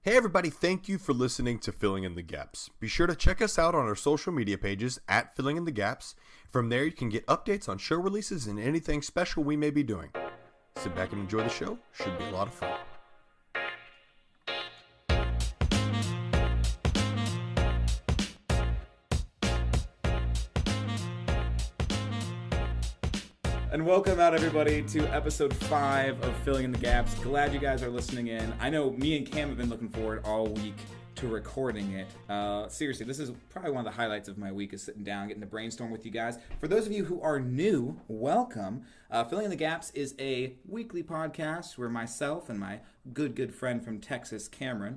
Hey everybody, thank you for listening to Filling in the Gaps. Be sure to check us out on our social media pages at Filling in the Gaps. From there you can get updates on show releases and anything special we may be doing. Sit back and enjoy the show. Should be a lot of fun. And welcome out, everybody, to episode 5 of Filling in the Gaps. Glad you guys are listening in. I know me and Cam have been looking forward all week to recording it. Seriously, this is probably one of the highlights of my week, is sitting down, getting to brainstorm with you guys. For those of you who are new, welcome. Filling in the Gaps is a weekly podcast where myself and my good friend from Texas, Cameron,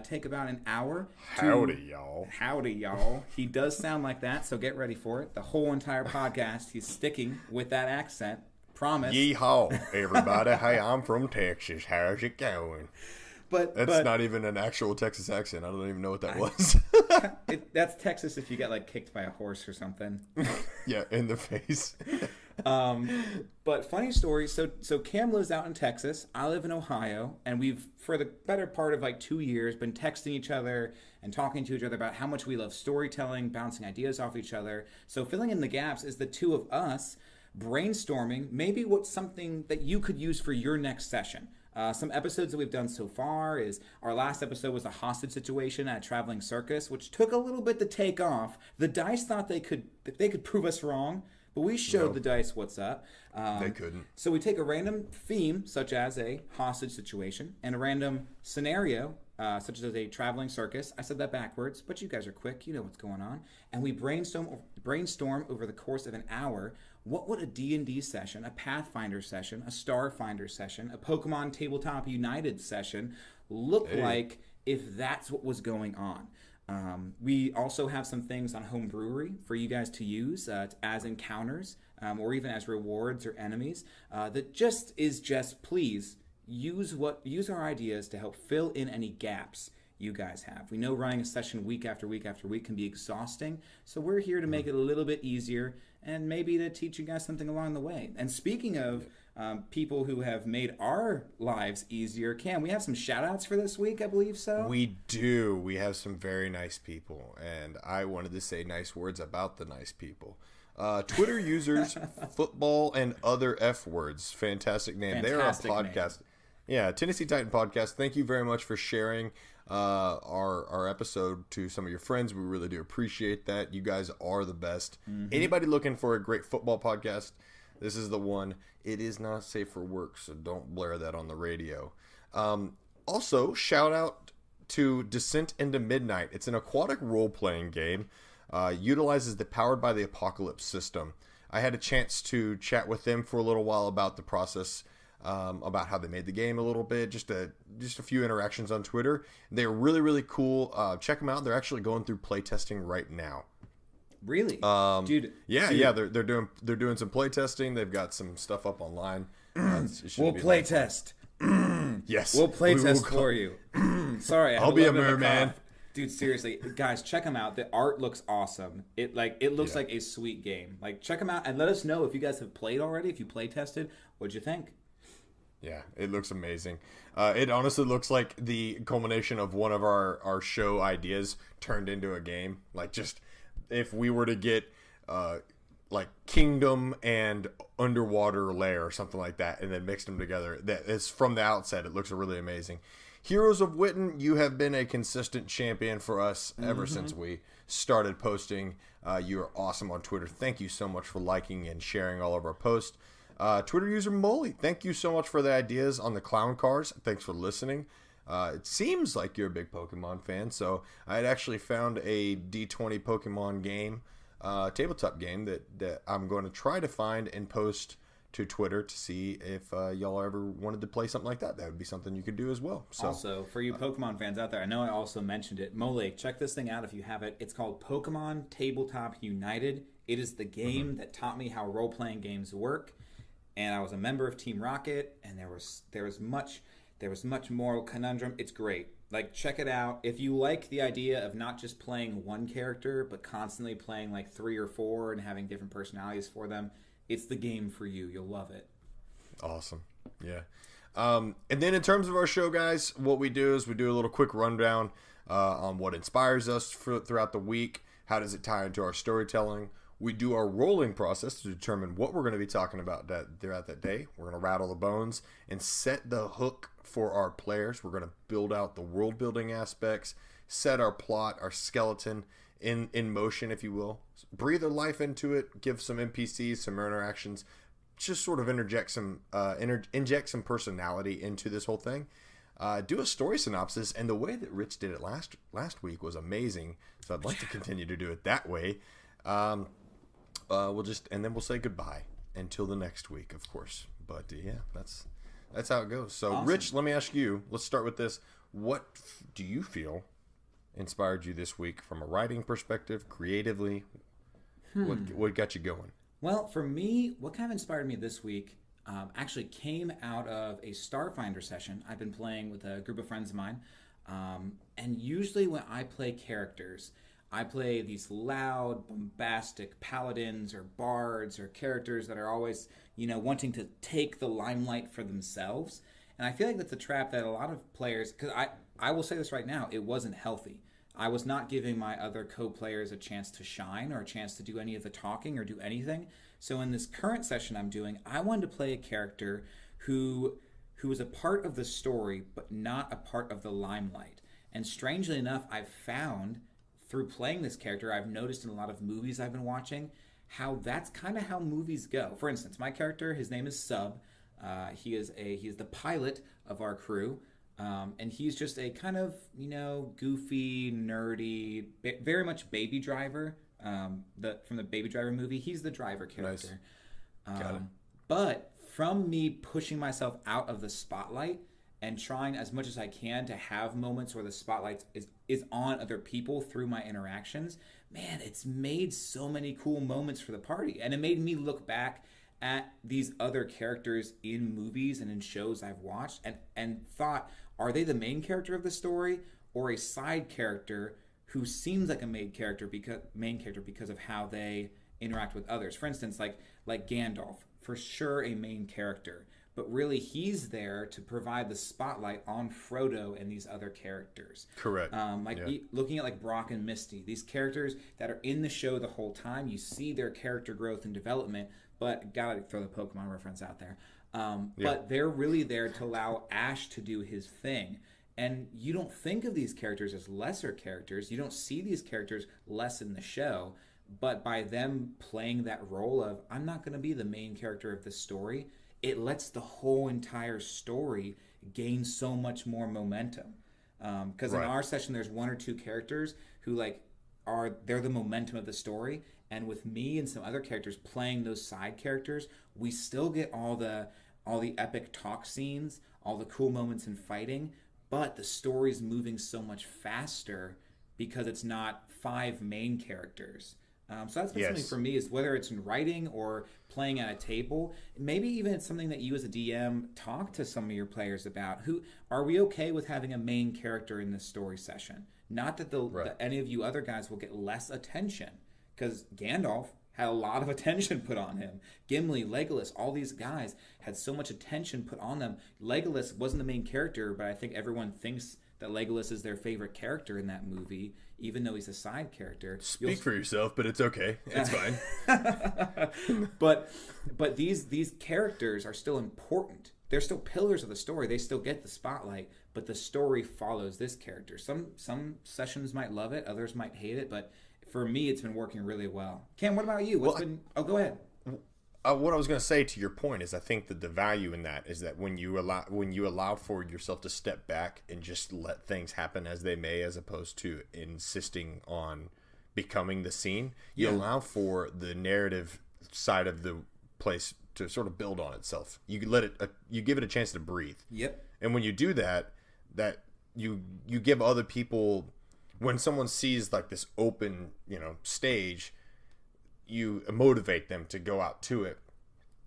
take about an hour. Howdy, y'all. Howdy, y'all. He does sound like that, so get ready for it. The whole entire podcast, he's sticking with that accent. Promise. Yeehaw, everybody. Hey, I'm from Texas. How's it going? That's not even an actual Texas accent. I don't even know what that was. That's Texas if you get like kicked by a horse or something. Yeah, in the face. But funny story. So Cam lives out in Texas. I live in Ohio, and we've, for the better part of like 2 years, been texting each other and talking to each other about how much we love storytelling, bouncing ideas off each other. So Filling in the Gaps is the two of us brainstorming maybe what's something that you could use for your next session. Some episodes that we've done so far is our last episode was a hostage situation at a traveling circus, which took a little bit to take off. The dice thought they could prove us wrong, but we showed the dice what's up. They couldn't. So we take a random theme, such as a hostage situation, and a random scenario, such as a traveling circus. I said that backwards, but you guys are quick. You know what's going on. And we brainstorm over the course of an hour. What would a D&D session, a Pathfinder session, a Starfinder session, a Pokemon Tabletop United session look like if that's what was going on? We also have some things on Home Brewery for you guys to use as encounters or even as rewards or enemies. That just please use our ideas to help fill in any gaps you guys have. We know running a session week after week after week can be exhausting, so we're here to make it a little bit easier and maybe to teach you guys something along the way. And speaking of people who have made our lives easier, Cam, we have some shout-outs for this week, I believe so? We do. We have some very nice people, and I wanted to say nice words about the nice people. Twitter users, football, and other F words. Fantastic name. They're a podcast. Name. Yeah, Tennessee Titan Podcast. Thank you very much for sharing our episode to some of your friends. We really do appreciate that. You guys are the best. Mm-hmm. Anybody looking for a great football podcast, this is the one. It is not safe for work, so don't blare that on the radio. Also, shout out to Descent into Midnight. It's an aquatic role-playing game. Utilizes the Powered by the Apocalypse system. I had a chance to chat with them for a little while about the process, about how they made the game a little bit, just a few interactions on Twitter. They're really, really cool. Check them out. They're actually going through playtesting right now. Really? Dude. Yeah, they're doing some playtesting. They've got some stuff up online. We'll playtest. Yes. We'll playtest for you. Sorry, I'll be a merman. Dude, seriously, guys, check them out. The art looks awesome. It looks like a sweet game. Like, check them out and let us know if you guys have played already, if you play tested. What'd you think? Yeah, it looks amazing. It honestly looks like the culmination of one of our show ideas turned into a game. Like, just if we were to get like Kingdom and Underwater Lair or something like that, and then mixed them together, that is, from the outset, it looks really amazing. Heroes of Witten, you have been a consistent champion for us ever since we started posting. You are awesome on Twitter. Thank you so much for liking and sharing all of our posts. Twitter user Molly, thank you so much for the ideas on the clown cars. Thanks for listening. It seems like you're a big Pokemon fan, so I had actually found a D20 Pokemon game, tabletop game that I'm going to try to find and post to Twitter to see if y'all ever wanted to play something like that. That would be something you could do as well. So, also, for you Pokemon fans out there, I know I also mentioned it. Mole, check this thing out if you have it. It's called Pokemon Tabletop United. It is the game that taught me how role-playing games work. And I was a member of Team Rocket, and there was much moral conundrum. It's great. Like, check it out. If you like the idea of not just playing one character, but constantly playing like 3 or 4 and having different personalities for them, it's the game for you. You'll love it. Awesome. Yeah. And then in terms of our show, guys, what we do is we do a little quick rundown on what inspires us throughout the week. How does it tie into our storytelling? We do our rolling process to determine what we're going to be talking about throughout that day. We're going to rattle the bones and set the hook for our players. We're going to build out the world building aspects, set our plot, our skeleton in motion, if you will. Breathe a life into it, give some NPCs, some interactions, just sort of inject some personality into this whole thing. Do a story synopsis, and the way that Rich did it last week was amazing. So I'd like to continue to do it that way. We'll say goodbye until the next week, of course. But yeah, that's how it goes. So awesome. Rich, let me ask you. Let's start with this. What do you feel inspired you this week from a writing perspective, creatively? What got you going? Well, for me, what kind of inspired me this week actually came out of a Starfinder session I've been playing with a group of friends of mine. And usually when I play characters, I play these loud, bombastic paladins or bards or characters that are always, wanting to take the limelight for themselves. And I feel like that's a trap that a lot of players, because I will say this right now, it wasn't healthy. I was not giving my other co-players a chance to shine or a chance to do any of the talking or do anything. So in this current session I'm doing, I wanted to play a character who is a part of the story, but not a part of the limelight. And strangely enough, I've found through playing this character, I've noticed in a lot of movies I've been watching, how that's kind of how movies go. For instance, my character, his name is Sub. He is the pilot of our crew. And he's just a kind of, goofy, nerdy, very much Baby Driver. From the Baby Driver movie, he's the driver character. Nice. Got it. But from me pushing myself out of the spotlight and trying as much as I can to have moments where the spotlight is on other people through my interactions, man, it's made so many cool moments for the party. And it made me look back at these other characters in movies and in shows I've watched and thought, are they the main character of the story or a side character who seems like a main character because of how they interact with others? For instance, like Gandalf, for sure a main character, but really he's there to provide the spotlight on Frodo and these other characters. Correct. Looking at like Brock and Misty, these characters that are in the show the whole time, you see their character growth and development, but gotta throw the Pokemon reference out there. But they're really there to allow Ash to do his thing. And you don't think of these characters as lesser characters. You don't see these characters less in the show. But by them playing that role of, I'm not going to be the main character of this story, it lets the whole entire story gain so much more momentum. Because in our session, there's one or two characters who they're the momentum of the story. And with me and some other characters playing those side characters, we still get all the epic talk scenes, all the cool moments in fighting, but the story's moving so much faster because it's not 5 main characters. So that's been something for me, is whether it's in writing or playing at a table, maybe even it's something that you as a DM talk to some of your players about. Who are we okay with having a main character in this story session? Not that any of you other guys will get less attention, because Gandalf had a lot of attention put on him. Gimli, Legolas, all these guys had so much attention put on them. Legolas wasn't the main character, but I think everyone thinks that Legolas is their favorite character in that movie, even though he's a side character. Speak for yourself, but it's okay. It's fine. But these characters are still important. They're still pillars of the story. They still get the spotlight, but the story follows this character. Some sessions might love it, others might hate it, but for me, it's been working really well. Cam, what about you? Go ahead. What I was going to say to your point is, I think that the value in that is that when you allow for yourself to step back and just let things happen as they may, as opposed to insisting on becoming the scene, you allow for the narrative side of the place to sort of build on itself. You let it, you give it a chance to breathe. Yep. And when you do that you give other people, when someone sees like this open, stage, you motivate them to go out to it.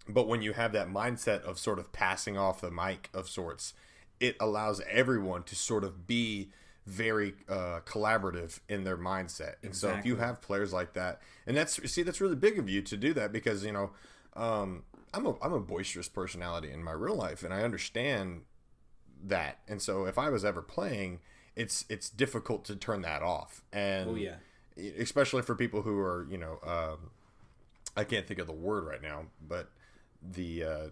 But when you have that mindset of sort of passing off the mic of sorts, it allows everyone to sort of be very collaborative in their mindset. And so if you have players like that, and that's really big of you to do that, because I'm a boisterous personality in my real life, and I understand that. And so if I was ever playing, it's difficult to turn that off. And Oh yeah. especially for people who are, I can't think of the word right now, but the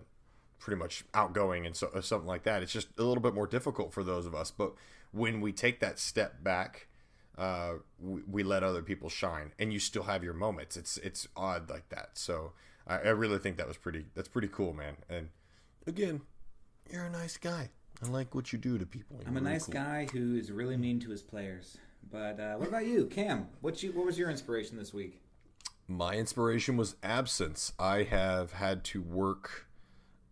pretty much outgoing and so something like that. It's just a little bit more difficult for those of us. But when we take that step back, we let other people shine, and you still have your moments. It's odd like that. So I really think that's pretty cool, man. And again, you're a nice guy. I like what you do to people. I'm a nice guy who is really mean to his players. But what about you, Cam? What was your inspiration this week? My inspiration was absence. I have had to work,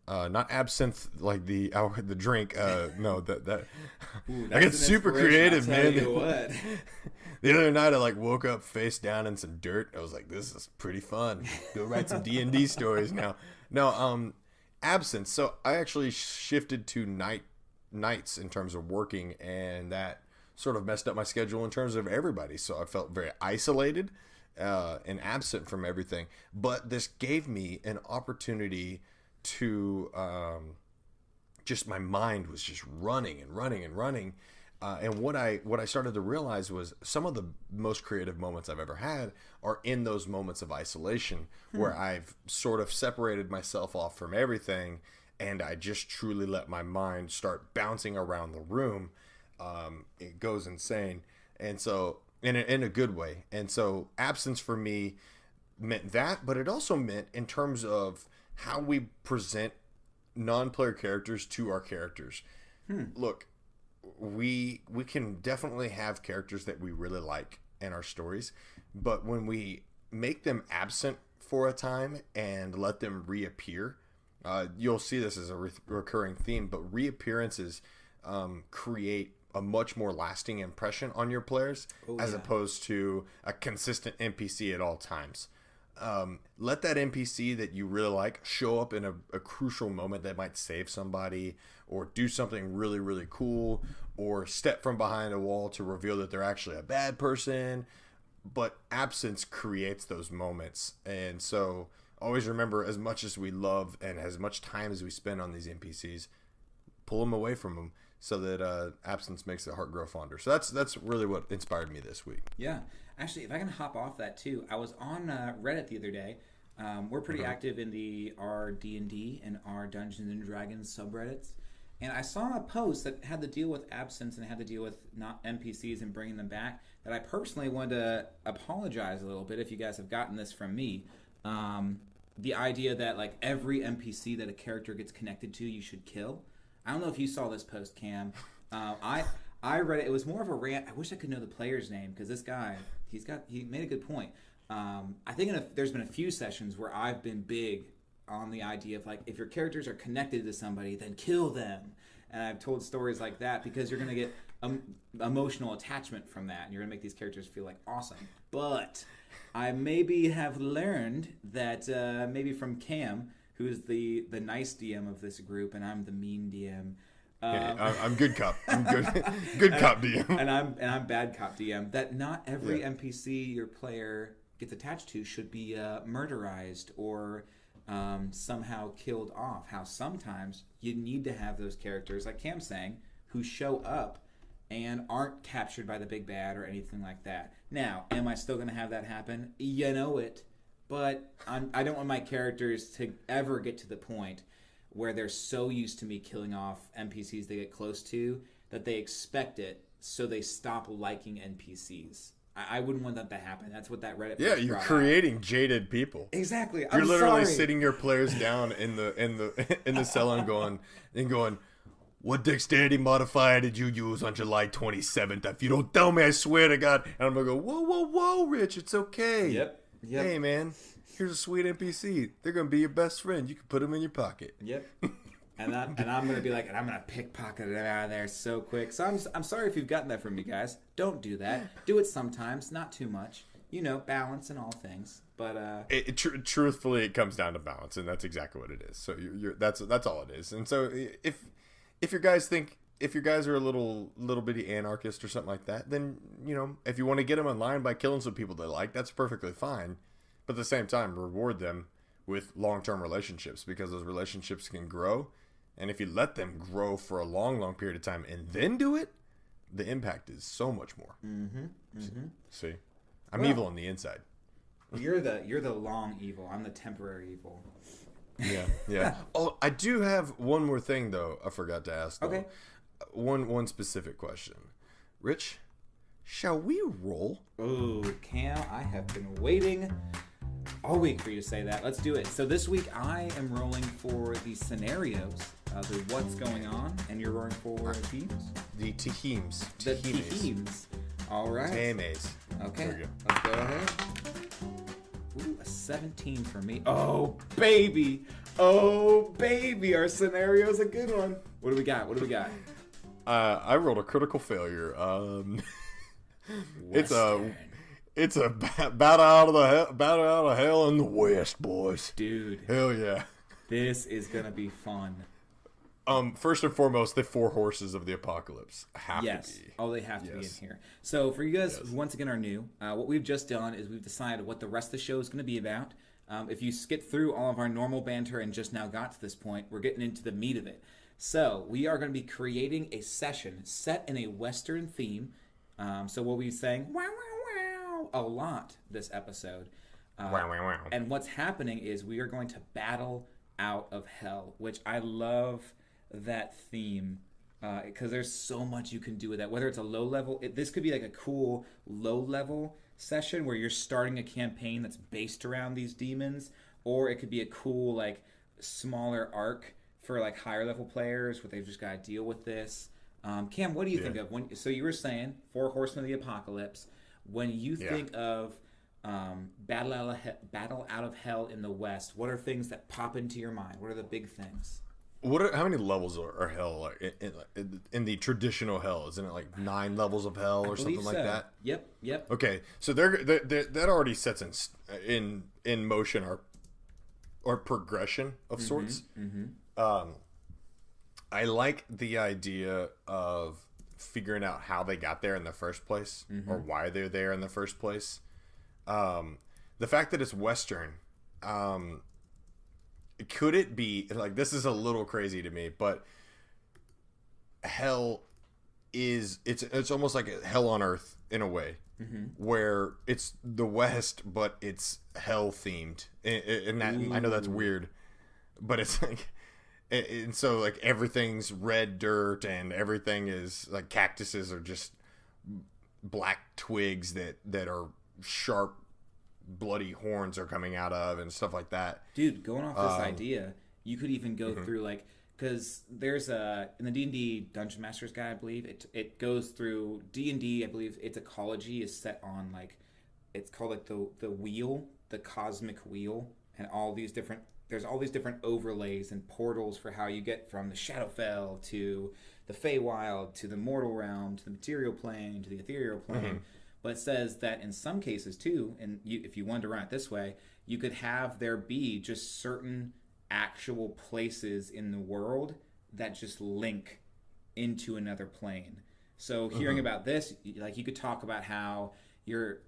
not absinthe like the drink. No, that. Ooh, I get super creative, man. What? The other night, I woke up face down in some dirt. I was like, "This is pretty fun. Go write some D&D stories now." No, absence. So I actually shifted to nights in terms of working, and that sort of messed up my schedule in terms of everybody. So I felt very isolated and absent from everything. But this gave me an opportunity to just, my mind was just running and running and running. And what I started to realize was some of the most creative moments I've ever had are in those moments of isolation where I've sort of separated myself off from everything, and I just truly let my mind start bouncing around the room. It goes insane. And so in a good way. And so absence for me meant that, but it also meant in terms of how we present non-player characters to our characters. Look, we can definitely have characters that we really like in our stories, but when we make them absent for a time and let them reappear, you'll see this as a recurring theme, but reappearances create a much more lasting impression on your players as opposed to a consistent NPC at all times. Let that NPC that you really like show up in a crucial moment that might save somebody or do something really, really cool, or step from behind a wall to reveal that they're actually a bad person. But absence creates those moments. And so always remember, as much as we love and as much time as we spend on these NPCs, pull them away from them so that absence makes the heart grow fonder. So that's really what inspired me this week. Yeah. Actually, if I can hop off that too, I was on Reddit the other day. We're pretty active in the our D&D and our Dungeons and Dragons subreddits. And I saw a post that had to deal with absence and had to deal with not NPCs and bringing them back, that I personally wanted to apologize a little bit if you guys have gotten this from me. The idea that every NPC that a character gets connected to, you should kill. I don't know if you saw this post, Cam. I read it. It was more of a rant. I wish I could know the player's name, because this guy, he made a good point. I think there's been a few sessions where I've been big on the idea of if your characters are connected to somebody, then kill them. And I've told stories like that because you're going to get emotional attachment from that, and you're going to make these characters feel awesome. But I maybe have learned that maybe from Cam, who is the nice DM of this group, and I'm the mean DM. I'm good cop. I'm good cop DM. And I'm bad cop DM. That not every NPC your player gets attached to should be murderized or somehow killed off. How sometimes you need to have those characters, like Cam's saying, who show up and aren't captured by the big bad or anything like that. Now, am I still going to have that happen? You know it. But I don't want my characters to ever get to the point where they're so used to me killing off NPCs they get close to that they expect it, so they stop liking NPCs. I wouldn't want that to happen. That's what that Reddit. Yeah, you're creating jaded people. Exactly. You're literally sitting your players down in the cell and going, what dexterity modifier did you use on July 27th? If you don't tell me, I swear to God. And I'm gonna go, whoa, Rich, it's okay. Yep. Hey, man, here's a sweet NPC. They're gonna be your best friend. You can put them in your pocket. Yep. And I'm gonna be and I'm gonna pickpocket it out of there so quick. So I'm sorry if you've gotten that from me, guys. Don't do that. Do it sometimes, not too much. Balance in all things. But truthfully, it comes down to balance, and that's exactly what it is. So that's all it is. And so if your guys are a little bitty anarchist or something like that, then if you want to get them in line by killing some people they like, that's perfectly fine. But at the same time, reward them with long-term relationships, because those relationships can grow, and if you let them grow for a long period of time and then do it, the impact is so much more. See, I'm evil on the inside. You're the long evil. I'm the temporary evil. Yeah. Oh, I do have one more thing though. I forgot to ask. Though. Okay. One specific question. Rich, shall we roll? Oh, Cam, I have been waiting all week for you to say that. Let's do it. So this week I am rolling for the scenarios, the what's going on, and you're rolling for teams? The teams. The teams. All right. Temes. Okay. There we go. Let's go ahead. Ooh, a 17 for me. Oh, baby. Our scenario's a good one. What do we got? I rolled a critical failure. It's a battle out of hell in the West, boys. Dude. Hell yeah. This is gonna be fun. First and foremost, the 4 horses of the apocalypse have to be. Oh, they have to be in here. So for you guys who once again are new, what we've just done is we've decided what the rest of the show is going to be about. If you skip through all of our normal banter and just now got to this point, we're getting into the meat of it. So we are going to be creating a session set in a Western theme. So we'll be saying wow, wow, wow a lot this episode. Wow. And what's happening is we are going to battle out of hell, which I love that theme because there's so much you can do with that. Whether it's a low level, this could be like a cool low level session where you're starting a campaign that's based around these demons, or it could be a cool like smaller arc for like higher level players where they've just got to deal with this. Cam, what do you think of so you were saying 4 horsemen of the apocalypse? When you think of battle out of hell in the West, what are things that pop into your mind? What are the big things? How many levels are hell like in the traditional hell? Isn't it like 9 levels of hell or something like that? Yep. Okay, so that already sets in motion our progression of sorts. I like the idea of figuring out how they got there in the first place or why they're there in the first place. The fact that it's Western. Could it be like, this is a little crazy to me, but hell is it's almost like hell on earth in a way, where it's the West but it's hell themed, and that I know that's weird, but it's like, and so like everything's red dirt and everything is like cactuses are just black twigs that are sharp bloody horns are coming out of and stuff like that. Dude, going off this idea, you could even go through like, because there's in the D&D Dungeon Master's Guide, I believe it goes through D&D. I believe its ecology is set on like, it's called like the wheel, the cosmic wheel, and there's all these different overlays and portals for how you get from the Shadowfell to the Feywild to the mortal realm to the material plane to the ethereal plane. But it says that in some cases too, and if you wanted to run it this way, you could have there be just certain actual places in the world that just link into another plane. So hearing about this, like you could talk about how you're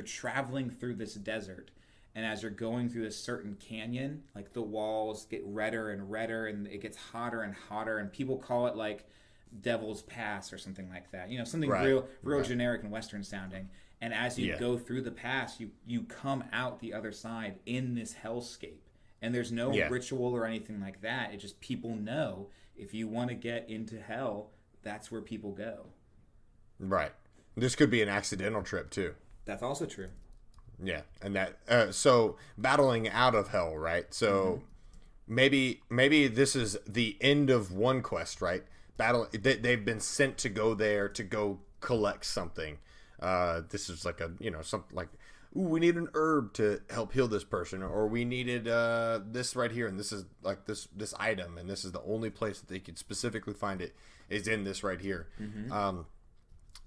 traveling through this desert, and as you're going through this certain canyon, like the walls get redder and redder, and it gets hotter and hotter, and people call it like Devil's Pass or something like that, something real generic and Western sounding. And as you go through the pass, you come out the other side in this hellscape, and there's no ritual or anything like that. It just, people know if you want to get into hell, that's where people go. Right. This could be an accidental trip too. That's also true. Yeah, and that so battling out of hell, right? So maybe this is the end of one quest, right? They've been sent to go there to go collect something. This is like something like, ooh, we need an herb to help heal this person, or we needed this right here, and this is like this item, and this is the only place that they could specifically find it is in this right here.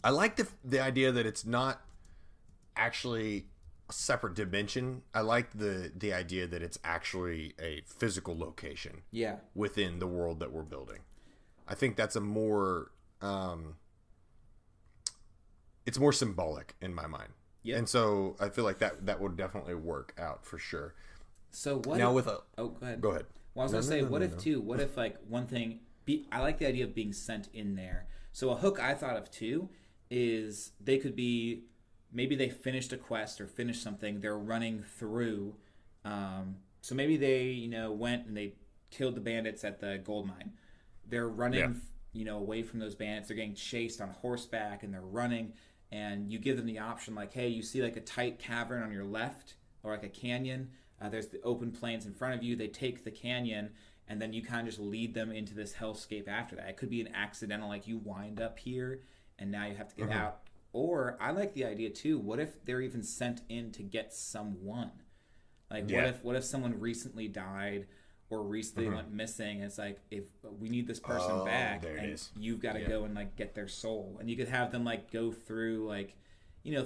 I like the idea that it's not actually a separate dimension. I like the idea that it's actually a physical location within the world that we're building. I think that's a more it's more symbolic in my mind. And so I feel like that would definitely work out for sure. So what? Now if, with a oh, go ahead. go ahead. Well, I was gonna say, what if too? What if like one thing? I like the idea of being sent in there. So a hook I thought of too is they could be maybe they finished a quest or finished something. They're running through. So maybe they went and they killed the bandits at the gold mine. They're running away from those bandits. They're getting chased on horseback and they're running. And you give them the option like, hey, you see like a tight cavern on your left or like a canyon. There's the open plains in front of you. They take the canyon, and then you kind of just lead them into this hellscape after that. It could be an accidental, like you wind up here, and now you have to get out. Or I like the idea too. What if they're even sent in to get someone? Like what if someone recently died or recently went missing? It's like if we need this person back, and you've got to go and like get their soul, and you could have them like go through like.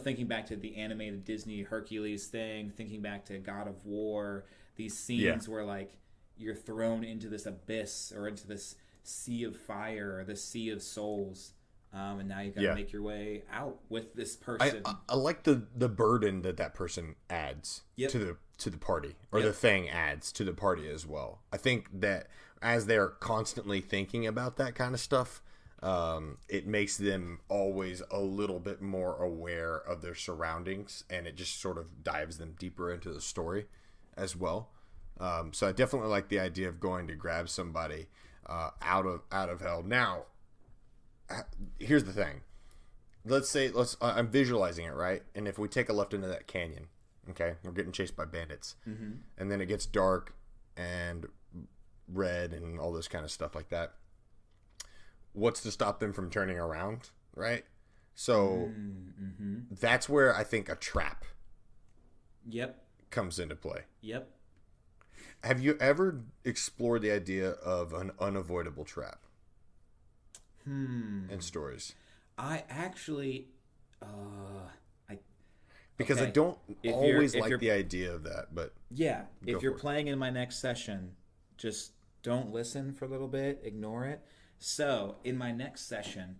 Thinking back to the animated Disney Hercules thing, thinking back to God of War, these scenes where like you're thrown into this abyss or into this sea of fire or this sea of souls, and now you've got to make your way out with this person. I like the burden that person adds to the party, or the thing adds to the party as well. I think that as they're constantly thinking about that kind of stuff, it makes them always a little bit more aware of their surroundings, and it just sort of dives them deeper into the story as well. So I definitely like the idea of going to grab somebody out of hell. Now, here's the thing. I'm visualizing it, right? And if we take a left into that canyon, okay, we're getting chased by bandits, and then it gets dark and red and all this kind of stuff like that. What's to stop them from turning around, right? So that's where I think a trap comes into play. Have you ever explored the idea of an unavoidable trap in stories? I actually because I don't always like the idea of that, but if you're playing in my next session, just don't listen for a little bit, ignore it. So, in my next session,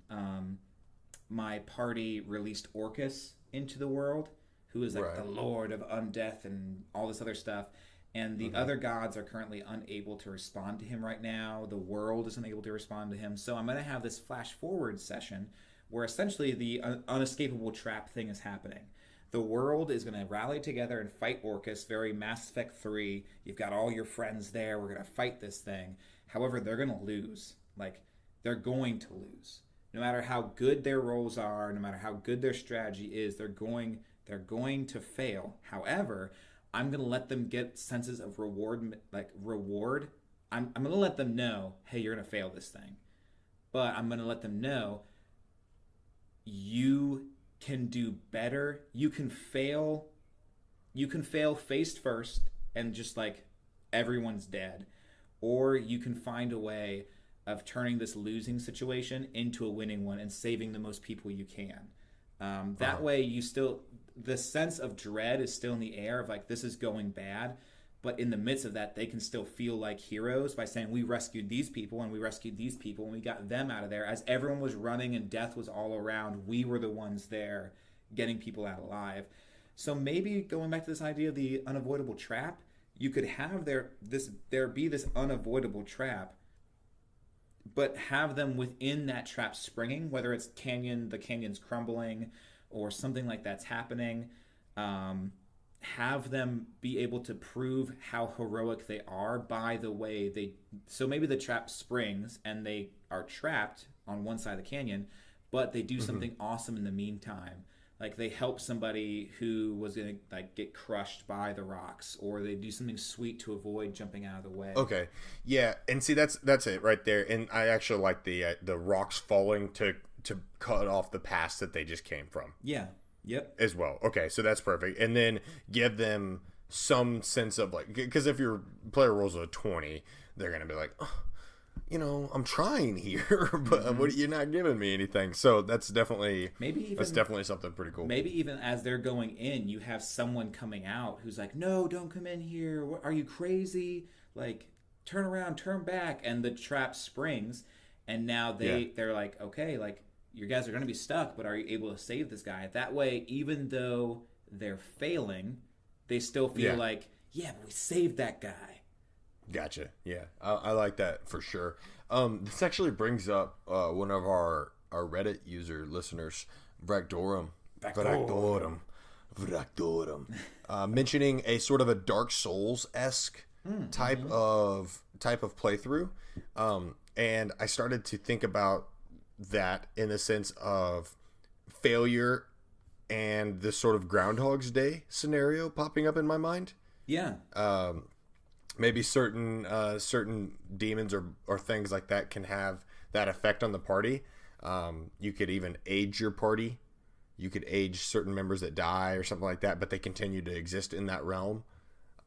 my party released Orcus into the world, who is like the lord of undeath and all this other stuff. And the other gods are currently unable to respond to him right now. The world is unable to respond to him. So I'm going to have this flash forward session where essentially the unescapable trap thing is happening. The world is going to rally together and fight Orcus, very Mass Effect 3. You've got all your friends there. We're going to fight this thing. However, they're going to lose. They're going to lose. No matter how good their roles are, no matter how good their strategy is, they're going to fail. However, I'm going to let them get senses of reward. I'm going to let them know, hey, you're going to fail this thing. But I'm going to let them know you can do better. You can fail face first and just like everyone's dead. Or you can find a way of turning this losing situation into a winning one and saving the most people you can. That way the sense of dread is still in the air of like, this is going bad. But in the midst of that, they can still feel like heroes by saying, we rescued these people and we rescued these people and we got them out of there. As everyone was running and death was all around, we were the ones there getting people out alive. So maybe going back to this idea of the unavoidable trap, you could have there be this unavoidable trap, but have them within that trap springing, whether it's the canyon's crumbling or something like that's happening. Have them be able to prove how heroic they are by the way so maybe the trap springs and they are trapped on one side of the canyon, but they do something awesome in the meantime. Like they help somebody who was going to like get crushed by the rocks, or they do something sweet to avoid jumping out of the way. Okay. Yeah, and see that's it right there. And I actually like the rocks falling to cut off the pass that they just came from. Yeah. Yep. As well. Okay, so that's perfect. And then give them some sense of like, because if your player rolls a 20, they're going to be like, oh, I'm trying here, but you're not giving me anything. So that's definitely something pretty cool. Maybe even as they're going in, you have someone coming out who's like, no, don't come in here. Are you crazy? Like, turn around, turn back. And the trap springs. And now they're like, okay, like, you guys are going to be stuck, but are you able to save this guy? That way, even though they're failing, they still feel like, yeah, but we saved that guy. Gotcha. Yeah, I like that for sure. This actually brings up one of our Reddit user listeners, Vractorum. Vractorum. Mentioning a sort of a Dark Souls-esque type of playthrough. And I started to think about that in the sense of failure and this sort of Groundhog's Day scenario popping up in my mind. Yeah. Maybe certain demons or things like that can have that effect on the party. You could even age your party. You could age certain members that die or something like that, but they continue to exist in that realm.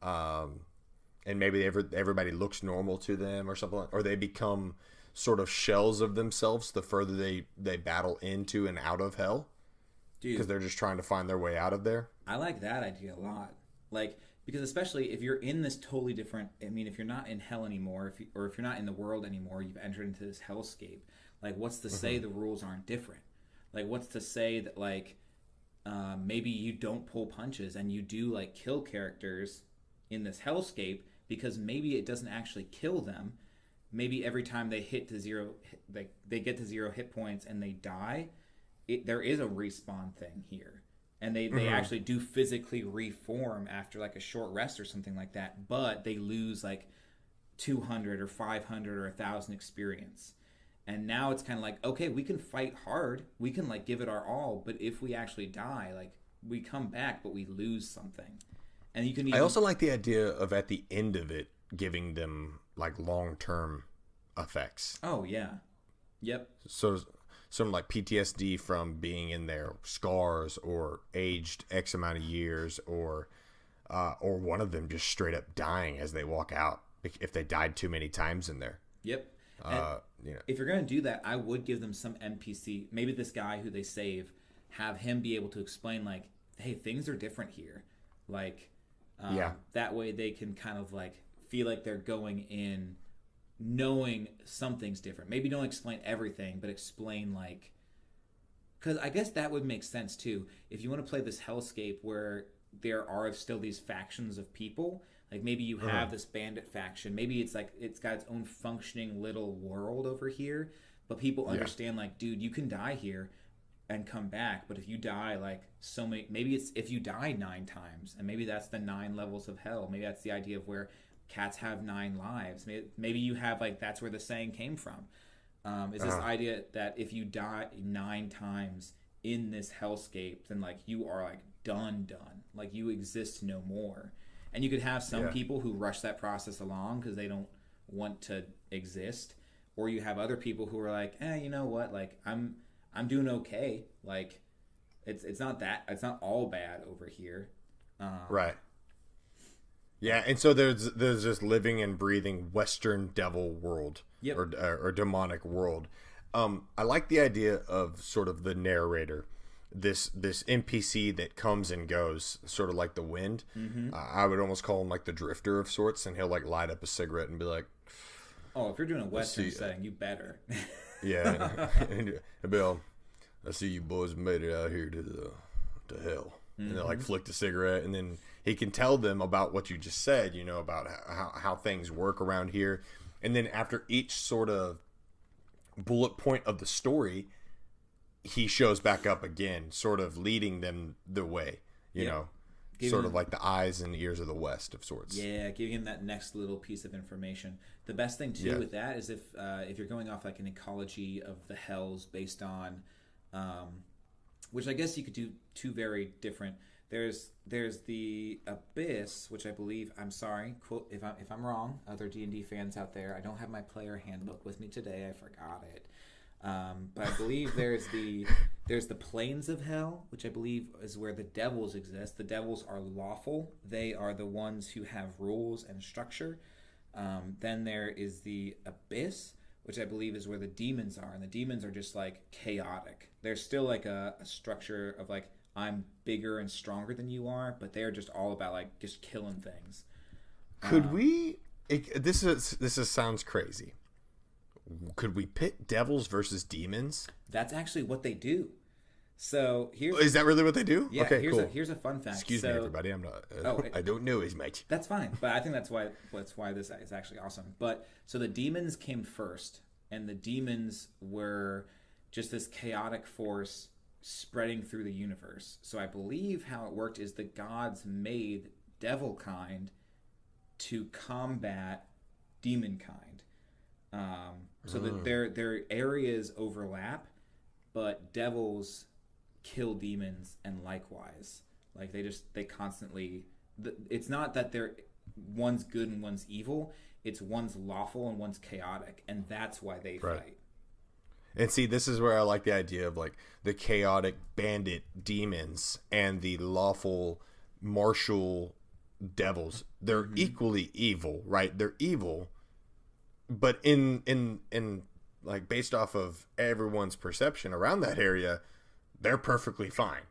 And maybe everybody looks normal to them or something, or they become sort of shells of themselves the further they battle into and out of hell. Because they're just trying to find their way out of there. I like that idea a lot. Like, because especially if you're in this totally different, I mean, if you're not in hell anymore, if you're not in the world anymore, you've entered into this hellscape. Like, what's to say the rules aren't different? Like, what's to say that, like, maybe you don't pull punches and you do, like, kill characters in this hellscape because maybe it doesn't actually kill them. Maybe every time they hit to zero, they get to 0 hit points and they die, there is a respawn thing here. And they actually do physically reform after like a short rest or something like that, but they lose like 200 or 500 or 1,000 experience. And now it's kind of like, okay, we can fight hard, we can like give it our all, but if we actually die, like we come back, but we lose something. And you can even... I also like the idea of at the end of it giving them like long-term effects. Oh yeah, yep. So some like PTSD from being in there, scars, or aged X amount of years, or one of them just straight up dying as they walk out if they died too many times in there. Yep. If you're going to do that, I would give them some NPC. Maybe this guy who they save, have him be able to explain like, hey, things are different here. Like, that way they can kind of like feel like they're going in knowing something's different. Maybe don't explain everything, but explain like, because I guess that would make sense too. If you want to play this hellscape where there are still these factions of people, like maybe you have this bandit faction, maybe it's like it's got its own functioning little world over here, but people understand like, dude, you can die here and come back, but if you die like so many, maybe it's if you die 9 times, and maybe that's the 9 levels of hell. Maybe that's the idea of where cats have 9 lives. Maybe you have like, that's where the saying came from. Is this idea that if you die 9 times in this hellscape, then like you are like done, like you exist no more. And you could have some people who rush that process along because they don't want to exist, or you have other people who are like, you know what, like I'm doing okay. Like it's not all bad over here. Right. Yeah, and so there's this living and breathing Western devil world, or demonic world. I like the idea of sort of the narrator, this NPC that comes and goes, sort of like the wind. I would almost call him like the drifter of sorts, and he'll like light up a cigarette and be like, "Oh, if you're doing a Western setting, you better." Yeah, and Bill, I see you boys made it out here to hell. And they like flick the cigarette, and then he can tell them about what you just said, you know, about how things work around here. And then after each sort of bullet point of the story, he shows back up again, sort of leading them the way, you know, sort of like the eyes and ears of the West of sorts. Yeah, giving him that next little piece of information. The best thing too with that is if you're going off like an ecology of the hells based on, which I guess you could do 2 very different. There's the Abyss, which I believe, I'm sorry, quote, if I'm wrong, other D&D fans out there, I don't have my player handbook with me today, I forgot it. But I believe there's the plains of hell, which I believe is where the devils exist. The devils are lawful. They are the ones who have rules and structure. Then there is the abyss, which I believe is where the demons are. And the demons are just like chaotic. There's still like a structure of like, I'm bigger and stronger than you are, but they're just all about like just killing things. Could we? This sounds crazy. Could we pit devils versus demons? That's actually what they do. So here's Is that really what they do? yeah. Okay, Here's a fun fact. Excuse me, everybody. I'm not. I don't know as much. That's fine, but I think that's why this is actually awesome. But so the demons came first, and the demons were just this chaotic force spreading through the universe. So I believe how it worked is the gods made devil kind to combat demon kind. So that their areas overlap, but devils kill demons, and likewise, like they constantly. It's not that they're one's good and one's evil. It's one's lawful and one's chaotic, and that's why they fight. And see, this is where I like the idea of like the chaotic bandit demons and the lawful martial devils. They're equally evil, right? They're evil, but in like based off of everyone's perception around that area, they're perfectly fine.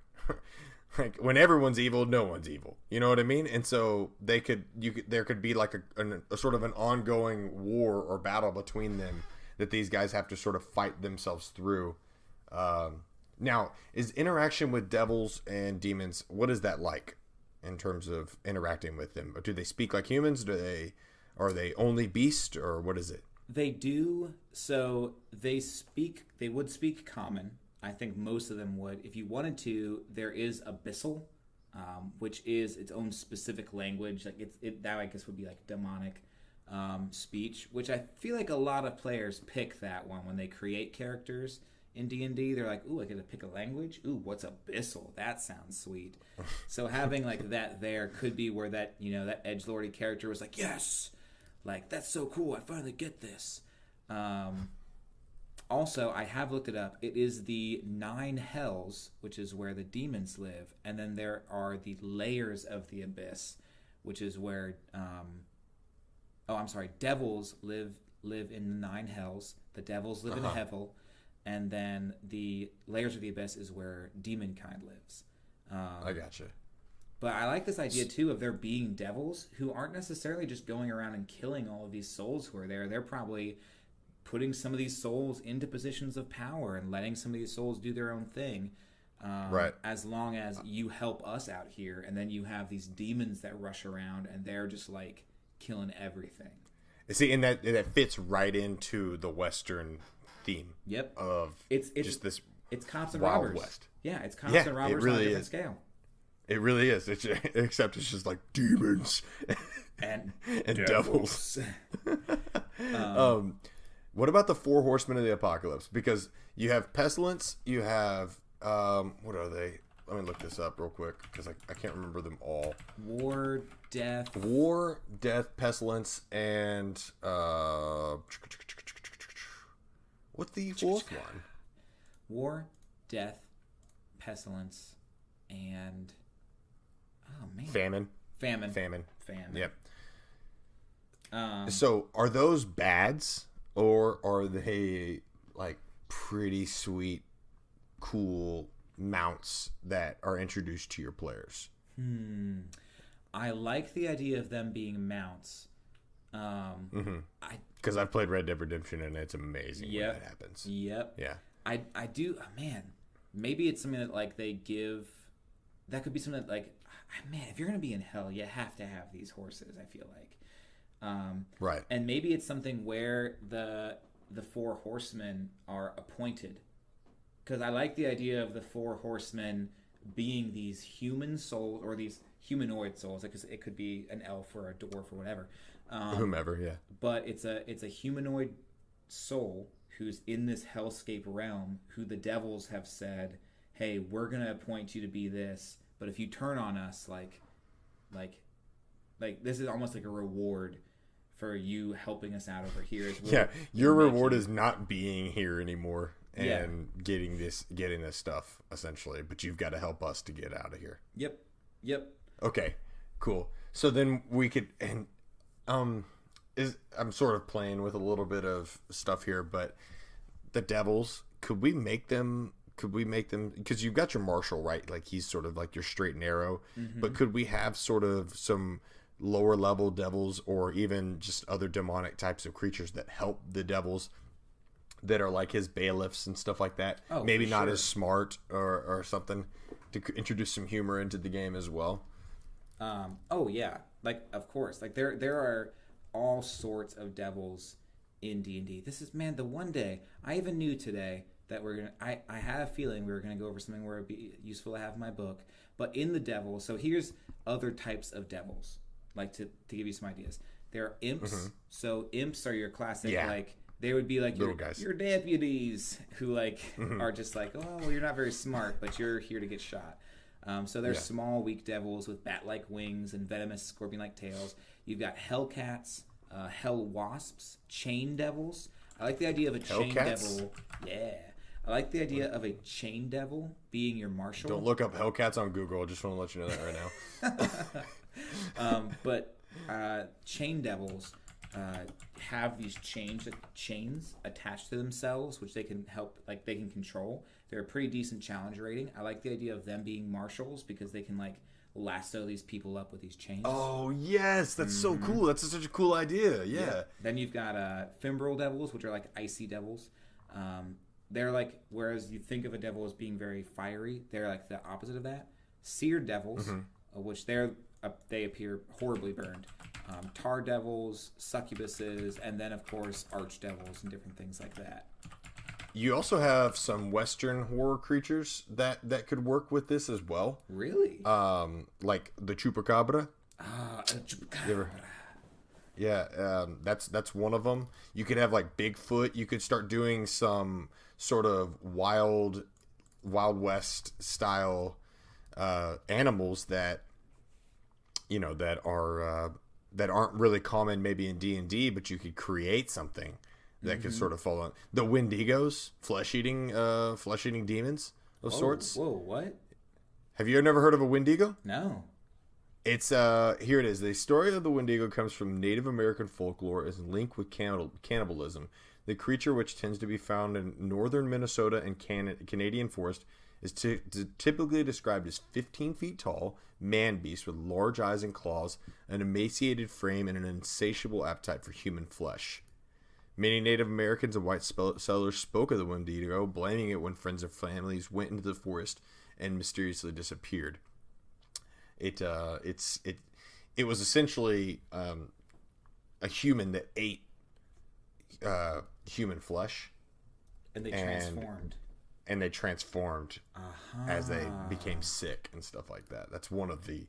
Like when everyone's evil, no one's evil. You know what I mean? And so there could be like a sort of an ongoing war or battle between them that these guys have to sort of fight themselves through. Now, is interaction with devils and demons, what is that like in terms of interacting with them? Do they speak like humans? Are they only beast, or what is it? They do. So they would speak common. I think most of them would. If you wanted to, there is abyssal, which is its own specific language. Like that, I guess, would be like demonic speech, which I feel like a lot of players pick that one when they create characters in D&D. They're like, ooh, I get to pick a language. Ooh, what's abyssal? That sounds sweet. So having like that there could be where that, that edgelordy character was like, yes, like that's so cool. I finally get this. Also, I have looked it up. It is the 9 hells, which is where the demons live, and then there are the layers of the abyss, which is where devils live in the 9 hells. The devils live in Hevel, and then the layers of the abyss is where demon kind lives. I gotcha. But I like this idea too of there being devils who aren't necessarily just going around and killing all of these souls who are there. They're probably putting some of these souls into positions of power and letting some of these souls do their own thing. Right. As long as you help us out here, and then you have these demons that rush around and they're just like killing everything. See, and that fits right into the Western theme. Yep. Of it's just this. It's cops and Wild robbers. West. Yeah, it's cops and robbers on a different scale. It really is. Except it's just like demons and devils. What about the 4 horsemen of the apocalypse? Because you have pestilence, you have what are they? Let me look this up real quick because I can't remember them all. War, death, pestilence, and what's the 4th one? War, death, pestilence, and famine. Yep. So are those bads, or are they like pretty sweet, cool mounts that are introduced to your players? I like the idea of them being mounts. Because I've played Red Dead Redemption and it's amazing when that happens. Yep. Yeah. I do. Man, maybe it's something that like they give. That could be something that like, man, if you're gonna be in hell, you have to have these horses. I feel like. Right. And maybe it's something where the 4 horsemen are appointed. Because I like the idea of the 4 horsemen being these human souls or these humanoid souls. Because it could be an elf or a dwarf or whatever. Whomever, yeah. But it's a humanoid soul who's in this hellscape realm, who the devils have said, hey, we're going to appoint you to be this, but if you turn on us, like this is almost like a reward for you helping us out over here. Your reward is not being here anymore and getting this stuff, essentially, but you've got to help us to get out of here. Yep. Okay, cool. So then we could, and I'm sort of playing with a little bit of stuff here, but the devils, could we make them, because you've got your marshal, right? Like he's sort of like your straight and narrow, but could we have sort of some lower level devils or even just other demonic types of creatures that help the devils that are like his bailiffs and stuff like that. Oh, maybe for not sure. as smart or something, to introduce some humor into the game as well. Oh yeah, like of course, like there are all sorts of devils in D&D. This is, man, the one day I even knew today that we're gonna. I had a feeling we were gonna go over something where it'd be useful to have in my book. But in the devils, so here's other types of devils, like to give you some ideas. There are imps. So imps are your classic, like they would be like Little guys. your deputies who like are just like, oh, well, you're not very smart, but you're here to get shot. So there's small, weak devils with bat-like wings and venomous, scorpion-like tails. You've got hellcats, hell wasps, chain devils. I like the idea of a chain devil. Yeah. I like the idea of a chain devil being your marshal. Don't look up Hellcats on Google. I just want to let you know that right now. But chain devils have these chains attached to themselves, which they can help, like they can control. They're a pretty decent challenge rating. I like the idea of them being marshals because they can like lasso these people up with these chains. Oh yes, that's so cool. That's such a cool idea. Yeah. Then you've got fimbral devils, which are like icy devils. They're like, whereas you think of a devil as being very fiery, they're like the opposite of that. Seared devils, which they appear horribly burned. Tar devils, succubuses, and then of course archdevils and different things like that. You also have some Western horror creatures that could work with this as well. Really? Like the chupacabra. Chupacabra. That's one of them. You could have like Bigfoot. You could start doing some sort of Wild West style animals that that aren't really common maybe in D&D, but you could create something that could sort of fall on the Wendigos, flesh eating demons of sorts. Whoa, what? Have you never heard of a Wendigo? No. It's here it is. The story of the Wendigo comes from Native American folklore, is linked with cannibalism. The creature, which tends to be found in northern Minnesota and Canadian forest, is typically described as 15 feet tall, man beast with large eyes and claws, an emaciated frame, and an insatiable appetite for human flesh. Many Native Americans and white settlers spoke of the Wendigo, blaming it when friends and families went into the forest and mysteriously disappeared. It was essentially a human that ate human flesh, and they transformed. As they became sick and stuff like that. That's one of the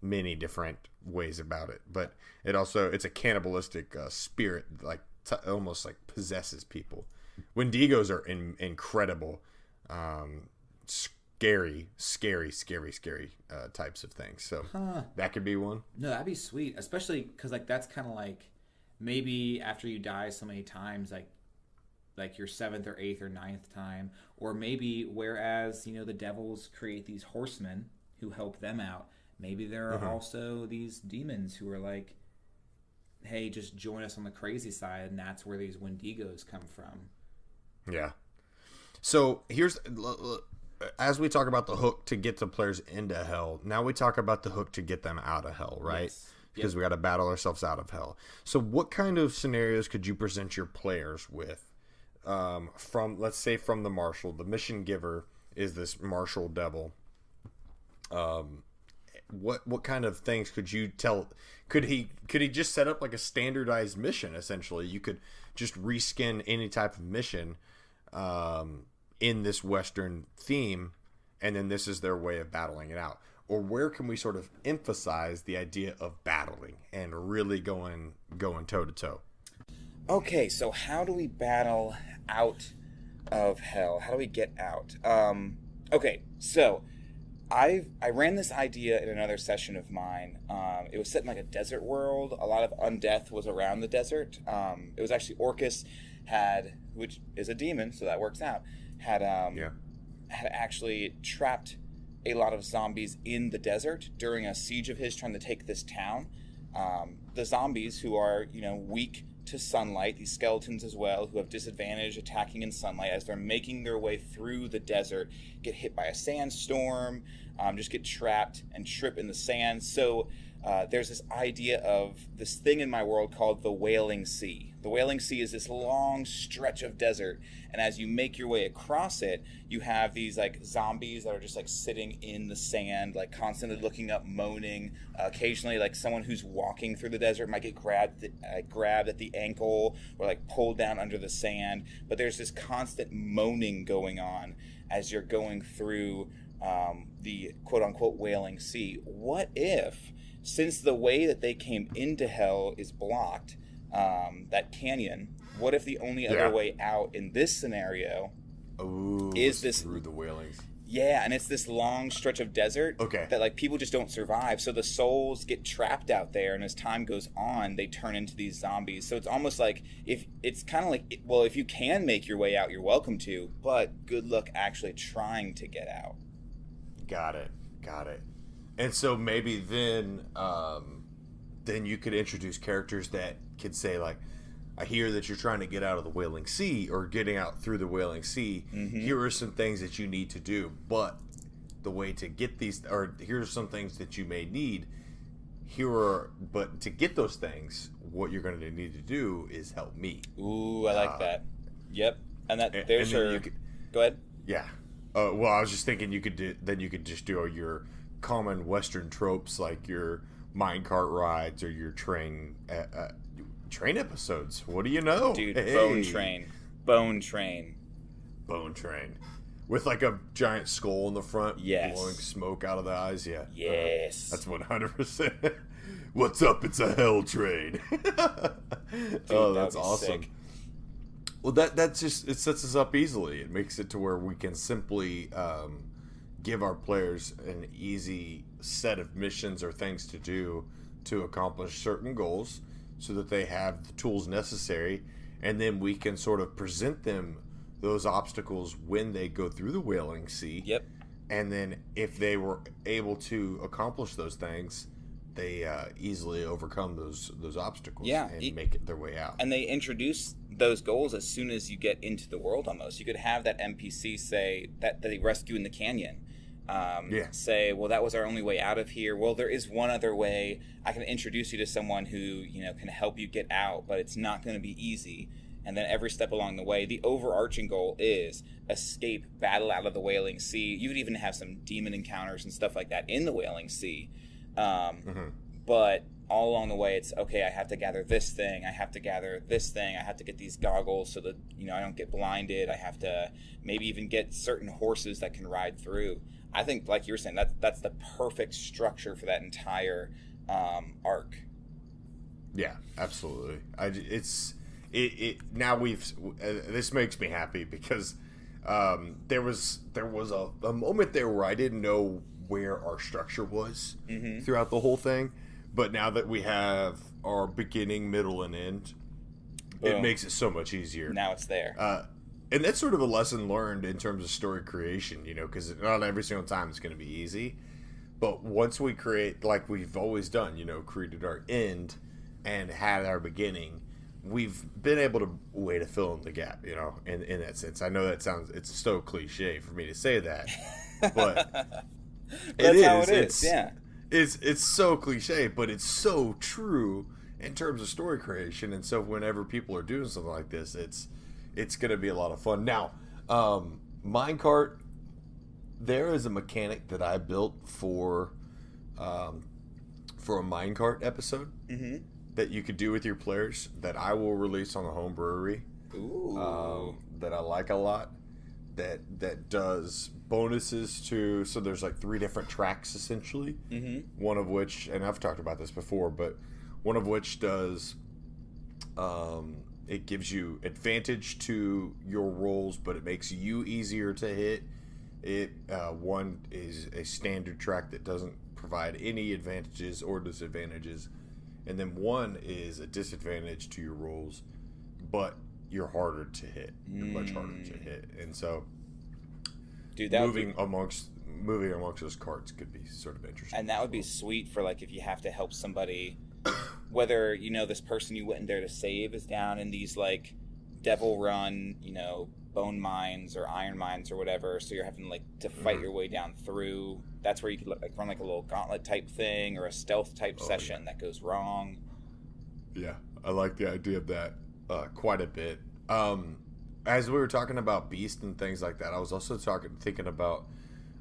many different ways about it. But it's a cannibalistic spirit, like almost like possesses people. Wendigos are incredible, scary types of things. So that could be one. No, that'd be sweet, especially because like that's kind of like maybe after you die so many times, like your 7th or 8th or 9th time, or maybe whereas the devils create these horsemen who help them out, maybe there are also these demons who are like, hey, just join us on the crazy side, and that's where these Wendigos come from. Yeah. So here's, as we talk about the hook to get the players into hell, now we talk about the hook to get them out of hell, right? Yes. Because we got to battle ourselves out of hell. So what kind of scenarios could you present your players with? Let's say from the marshal, the mission giver is this marshal devil. What kind of things could you tell? Could he just set up like a standardized mission? Essentially, you could just reskin any type of mission in this Western theme, and then this is their way of battling it out. Or where can we sort of emphasize the idea of battling and really going toe to toe? Okay, so how do we battle out of hell? How do we get out? Okay, so I ran this idea in another session of mine. It was set in like a desert world. A lot of undeath was around the desert. It was actually Orcus which is a demon, so that works out, had actually trapped a lot of zombies in the desert during a siege of his trying to take this town. The zombies, who are weak to sunlight, these skeletons as well, who have disadvantage attacking in sunlight, as they're making their way through the desert, get hit by a sandstorm, just get trapped and trip in the sand. So there's this idea of this thing in my world called the Wailing Sea. The Wailing Sea is this long stretch of desert, and as you make your way across it, you have these like zombies that are just like sitting in the sand, like constantly looking up, moaning. Occasionally, like someone who's walking through the desert might get grabbed at the ankle or like pulled down under the sand. But there's this constant moaning going on as you're going through the quote-unquote Wailing Sea. What if, since the way that they came into hell is blocked, that canyon, what if the only other way out in this scenario is this through the Whalings? Yeah, and it's this long stretch of desert that like people just don't survive. So the souls get trapped out there, and as time goes on, they turn into these zombies. So it's almost like if you can make your way out, you're welcome to, but good luck actually trying to get out. Got it. And so maybe then you could introduce characters that could say like, I hear that you're trying to get out of the Wailing Sea or getting out through the Wailing Sea. Mm-hmm. Here are some things that you need to do, but the way to get these, or here's some things that you may need. But to get those things, what you're going to need to do is help me. Ooh, I like that. Yep, and go ahead. Yeah. Well, I was just thinking you could just do your common Western tropes like your minecart rides or your train episodes. What do you know, dude? Hey. Bone train with like a giant skull in the front, yes, blowing smoke out of the eyes. Yeah, yes, that's 100%. What's up? It's a hell train. Dude, oh, that's awesome. Sick. Well, that's just, it sets us up easily. It makes it to where we can simply give our players an easy set of missions or things to do to accomplish certain goals, so that they have the tools necessary, and then we can sort of present them those obstacles when they go through the Wailing Sea. Yep. And then if they were able to accomplish those things, they easily overcome those obstacles and make it their way out. And they introduce those goals as soon as you get into the world almost. You could have that NPC say that they rescue in the canyon. Say, well, that was our only way out of here. Well, there is one other way. I can introduce you to someone who, can help you get out, but it's not going to be easy. And then every step along the way, the overarching goal is escape, battle out of the Wailing Sea. You would even have some demon encounters and stuff like that in the Wailing Sea. But all along the way, it's, okay, I have to gather this thing. I have to gather this thing. I have to get these goggles so that, I don't get blinded. I have to maybe even get certain horses that can ride through. I think, like you were saying, that's the perfect structure for that entire arc. Yeah, absolutely. Now this makes me happy because there was a moment there where I didn't know where our structure was throughout the whole thing, but now that we have our beginning, middle, and end, boom, it makes it so much easier. Now it's there. And that's sort of a lesson learned in terms of story creation, because not every single time it's going to be easy. But once we create, like we've always done, created our end and had our beginning, we've been able to way to fill in the gap, in that sense. I know it's so cliche for me to say that, but that's how it is. Yeah. It's so cliche, but it's so true in terms of story creation. And so whenever people are doing something like this, it's going to be a lot of fun. Now, minecart, there is a mechanic that I built for a minecart episode that you could do with your players that I will release on the home brewery. Ooh. That I like a lot. That does bonuses to, so there's like 3 different tracks essentially. One of which, and I've talked about this before, but one of which does it gives you advantage to your rolls, but it makes you easier to hit. One is a standard track that doesn't provide any advantages or disadvantages, and then one is a disadvantage to your rolls, but you're harder to hit. You're much harder to hit, and so, dude, moving amongst those carts could be sort of interesting. And that would be sweet for like if you have to help somebody. Whether this person you went in there to save is down in these like devil run bone mines or iron mines or whatever, so you're having like to fight your way down through. That's where you could like run like a little gauntlet type thing or a stealth type session that goes wrong. Yeah, I like the idea of that quite a bit. As we were talking about Beast and things like that, I was also thinking about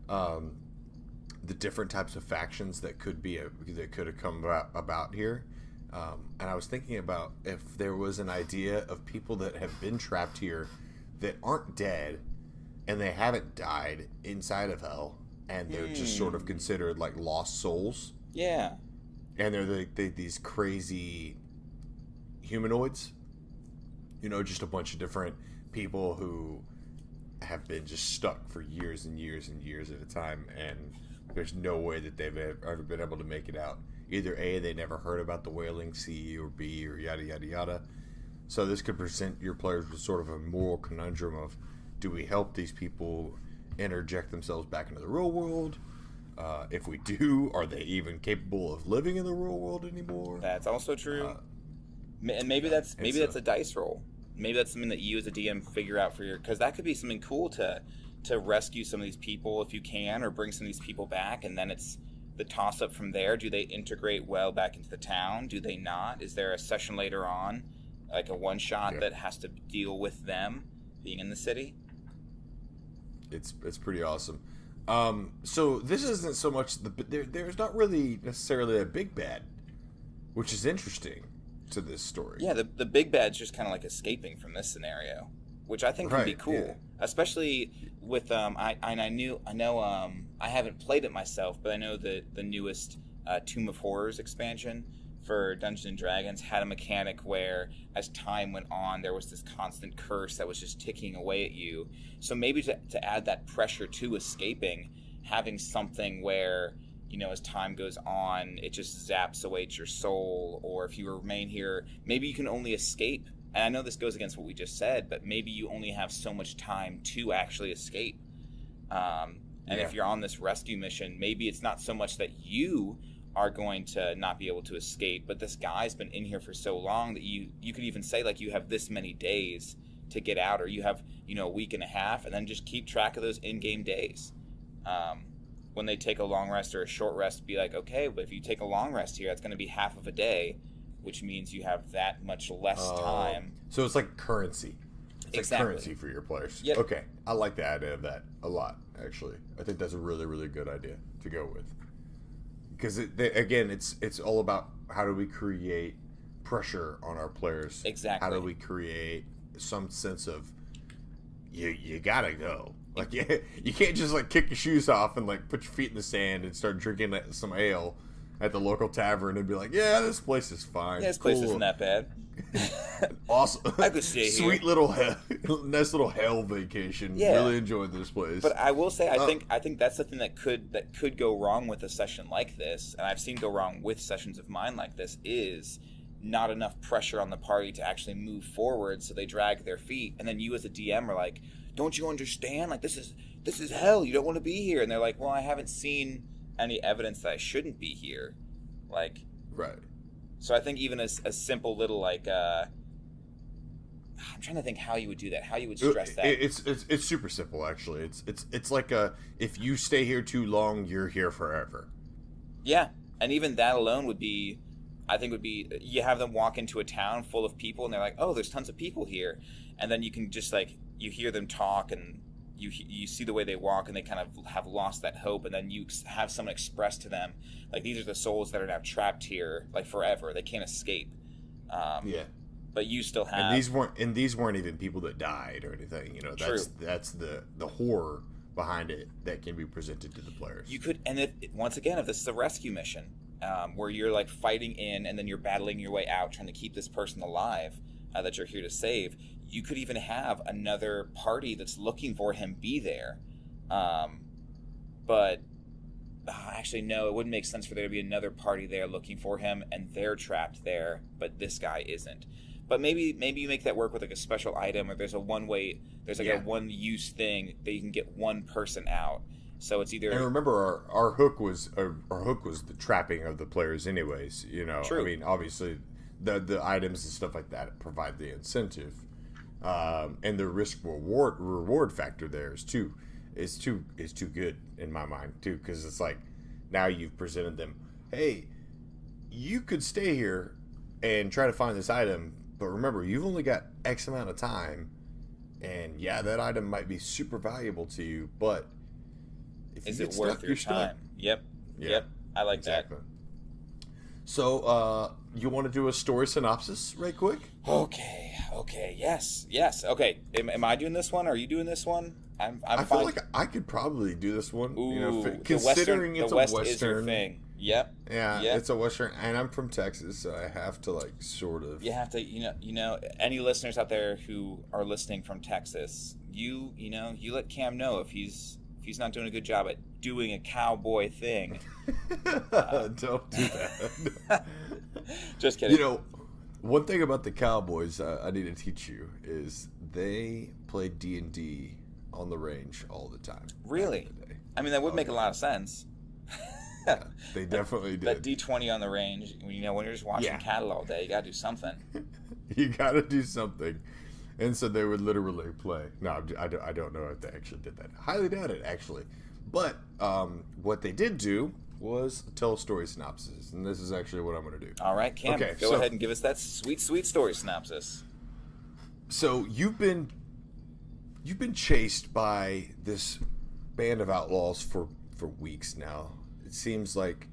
the different types of factions that could have come about here. And I was thinking about if there was an idea of people that have been trapped here that aren't dead and they haven't died inside of hell, and they're just sort of considered like lost souls. Yeah. And they're these crazy humanoids. You know, just a bunch of different people who have been just stuck for years and years and years at a time, and there's no way that they've ever been able to make it out. Either A, they never heard about the Wailing Sea, or B, or yada yada yada. So this could present your players with sort of a moral conundrum of, do we help these people interject themselves back into the real world? If we do, are they even capable of living in the real world anymore? That's also true. And maybe that's a dice roll. Maybe that's something that you as a DM figure out for your, because that could be something cool to rescue some of these people if you can, or bring some of these people back, and then it's the toss up from there. Do they integrate well back into the town? Do they not? Is there a session later on, like a one shot that has to deal with them being in the city? It's pretty awesome. So this isn't so much there's not really necessarily a big bad, which is interesting to this story. Yeah, the big bad's just kind of like escaping from this scenario, which I think can be cool, especially with I haven't played it myself, but I know the newest Tomb of Horrors expansion for Dungeons and Dragons had a mechanic where, as time went on, there was this constant curse that was just ticking away at you. So maybe to add that pressure to escaping, having something where, you know, as time goes on, it just zaps away at your soul, or if you remain here, maybe you can only escape. And I know this goes against what we just said, but maybe you only have so much time to actually escape. If you're on this rescue mission, maybe it's not so much that you are going to not be able to escape, but this guy's been in here for so long that you could even say, like, you have this many days to get out, or you have, you know, a week and a half, and then just keep track of those in-game days. When they take a long rest or a short rest, be like, okay, but if you take a long rest here, that's going to be half of a day, which means you have that much less time. So it's like currency. It's like currency for your players. Yep. Okay, I like the idea of that a lot, actually. I think that's a really, really good idea to go with. Because, again, it's all about how do we create pressure on our players. Exactly. How do we create some sense of, you gotta go. Like, you can't just, like, kick your shoes off and, like, put your feet in the sand and start drinking some ale at the local tavern and be like, yeah, this place is fine. Yeah, this place isn't that bad. Awesome. I could stay here. Sweet little nice little hell vacation. Yeah. Really enjoyed this place. But I will say, I think that's the thing that could go wrong with a session like this, and I've seen go wrong with sessions of mine like this, is not enough pressure on the party to actually move forward, so they drag their feet, and then you as a DM are like, don't you understand? Like, this is hell. You don't want to be here. And they're like, well, I haven't seen any evidence that I shouldn't be here. Like, right. So I think even a simple little, like, I'm trying to think how you would do that, how you would stress that. It's super simple, actually. It's like if you stay here too long, you're here forever. Yeah, and even that alone would be, you have them walk into a town full of people, and they're like, oh, there's tons of people here, and then you can just, like, you hear them talk, and you see the way they walk, and they kind of have lost that hope, and then you have someone express to them, like, these are the souls that are now trapped here, like, forever. They can't escape. But you still have. And these weren't even people that died or anything. You know, that's the horror behind it that can be presented to the players. You could, and once again, if this is a rescue mission, where you're, like, fighting in, and then you're battling your way out, trying to keep this person alive that you're here to save. You could even have another party that's looking for him be there. Actually, no, it wouldn't make sense for there to be another party there looking for him, and they're trapped there, but this guy isn't. But maybe you make that work with, like, a special item, or there's a one-use thing that you can get one person out. So it's either. And remember, our hook was the trapping of the players, anyways. You know, True. I mean, obviously, the items and stuff like that provide the incentive. And the risk reward factor there is too good in my mind too, because it's like now you've presented them, hey, you could stay here and try to find this item, but remember, you've only got X amount of time, and yeah, that item might be super valuable to you, but if is you it get worth stuck, your you're time? stuck. Yep. Yeah, Yep. I like exactly. So, you want to do a story synopsis right quick? that. Okay. Yes. Okay. Am I doing this one? Are you doing this one? I feel like I could probably do this one. Ooh, Considering the it's West a Western. is your thing. Yep. Yeah, Yep. it's a Western, and I'm from Texas, so I have to like sort of. You have to, any listeners out there who are listening from Texas, you let Cam know if he's not doing a good job at doing a cowboy thing. Don't do that. Just kidding. One thing about the Cowboys I need to teach you is they play D&D on the range all the time. Really? I mean, that would make a lot of sense. Yeah, they definitely did. That D20 on the range, when you're just watching cattle all day, you got to do something. You got to do something. And so they would literally play. No, I don't know if they actually did that. Highly doubt it, actually. But what they did do was tell a story synopsis. And this is actually what I'm going to do. All right, Cam, Okay, go ahead and give us that sweet, sweet story synopsis. So you've been chased by this band of outlaws for weeks now. It seems like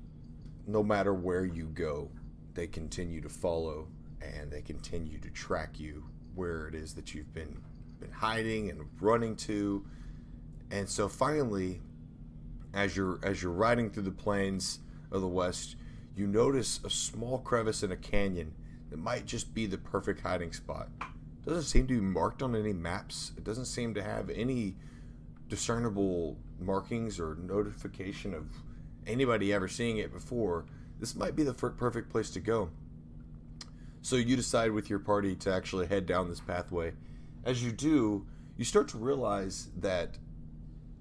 no matter where you go, they continue to follow and they continue to track you where it is that you've been hiding and running to. And so finally, as you're riding through the plains of the West, you notice a small crevice in a canyon that might just be the perfect hiding spot. It doesn't seem to be marked on any maps. It doesn't seem to have any discernible markings or notification of anybody ever seeing it before. This might be the perfect place to go. So you decide with your party to actually head down this pathway. As you do, you start to realize that